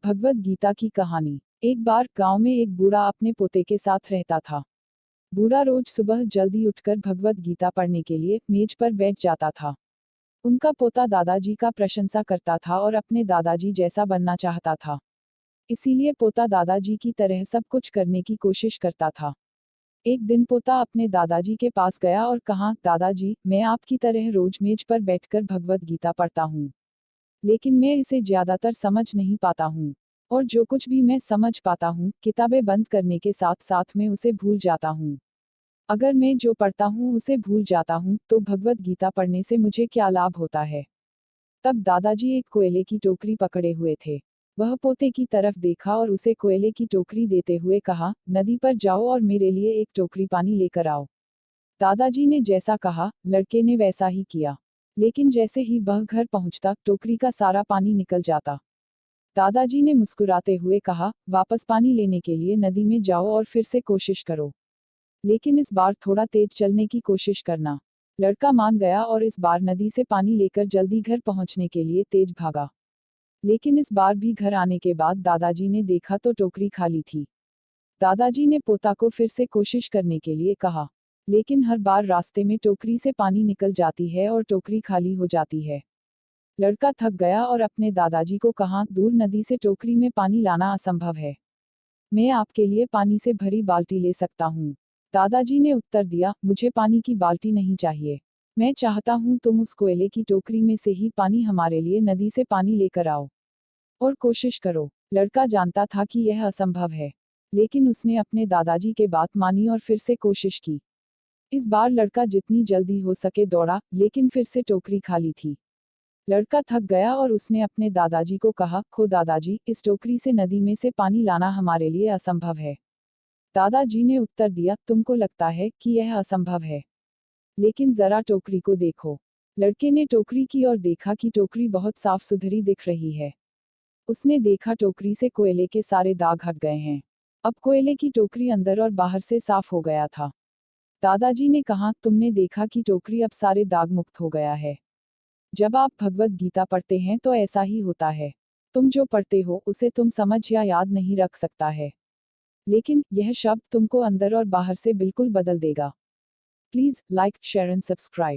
भगवद गीता की कहानी। एक बार गांव में एक बूढ़ा अपने पोते के साथ रहता था। बूढ़ा रोज सुबह जल्दी उठकर भगवद गीता पढ़ने के लिए मेज पर बैठ जाता था। उनका पोता दादाजी का प्रशंसा करता था और अपने दादाजी जैसा बनना चाहता था। इसीलिए पोता दादाजी की तरह सब कुछ करने की कोशिश करता था। एक दिन पोता अपने दादाजी के पास गया और कहा, दादाजी, मैं आपकी तरह रोज मेज पर बैठकर भगवद गीता पढ़ता हूँ, लेकिन मैं इसे ज्यादातर समझ नहीं पाता हूँ। और जो कुछ भी मैं समझ पाता हूँ, किताबें बंद करने के साथ साथ मैं उसे भूल जाता हूँ। अगर मैं जो पढ़ता हूँ उसे भूल जाता हूँ, तो भगवद गीता पढ़ने से मुझे क्या लाभ होता है? तब दादाजी एक कोयले की टोकरी पकड़े हुए थे। वह पोते की तरफ देखा और उसे कोयले की टोकरी देते हुए कहा, नदी पर जाओ और मेरे लिए एक टोकरी पानी लेकर आओ। दादाजी ने जैसा कहा, लड़के ने वैसा ही किया। लेकिन जैसे ही वह घर पहुंचता, टोकरी का सारा पानी निकल जाता। दादाजी ने मुस्कुराते हुए कहा, वापस पानी लेने के लिए नदी में जाओ और फिर से कोशिश करो, लेकिन इस बार थोड़ा तेज चलने की कोशिश करना। लड़का मान गया और इस बार नदी से पानी लेकर जल्दी घर पहुंचने के लिए तेज भागा। लेकिन इस बार भी घर आने के बाद दादाजी ने देखा तो टोकरी खाली थी। दादाजी ने पोता को फिर से कोशिश करने के लिए कहा, लेकिन हर बार रास्ते में टोकरी से पानी निकल जाती है और टोकरी खाली हो जाती है। लड़का थक गया और अपने दादाजी को कहा, दूर नदी से टोकरी में पानी लाना असंभव है। मैं आपके लिए पानी से भरी बाल्टी ले सकता हूँ। दादाजी ने उत्तर दिया, मुझे पानी की बाल्टी नहीं चाहिए। मैं चाहता हूँ तुम उस कोयले की टोकरी में से ही पानी हमारे लिए नदी से पानी लेकर आओ और कोशिश करो। लड़का जानता था कि यह असंभव है, लेकिन उसने अपने दादाजी के बात मानी और फिर से कोशिश की। इस बार लड़का जितनी जल्दी हो सके दौड़ा, लेकिन फिर से टोकरी खाली थी। लड़का थक गया और उसने अपने दादाजी को कहा, खो दादाजी, इस टोकरी से नदी में से पानी लाना हमारे लिए असंभव है। दादाजी ने उत्तर दिया, तुमको लगता है कि यह असंभव है, लेकिन जरा टोकरी को देखो। लड़के ने टोकरी की और देखा कि टोकरी बहुत साफ सुथरी दिख रही है। उसने देखा टोकरी से कोयले के सारे दाग हट गए हैं। अब कोयले की टोकरी अंदर और बाहर से साफ हो गया था। दादाजी ने कहा, तुमने देखा कि टोकरी अब सारे दाग मुक्त हो गया है। जब आप भगवद गीता पढ़ते हैं तो ऐसा ही होता है। तुम जो पढ़ते हो उसे तुम समझ या याद नहीं रख सकता है, लेकिन यह शब्द तुमको अंदर और बाहर से बिल्कुल बदल देगा। Please like, share and subscribe.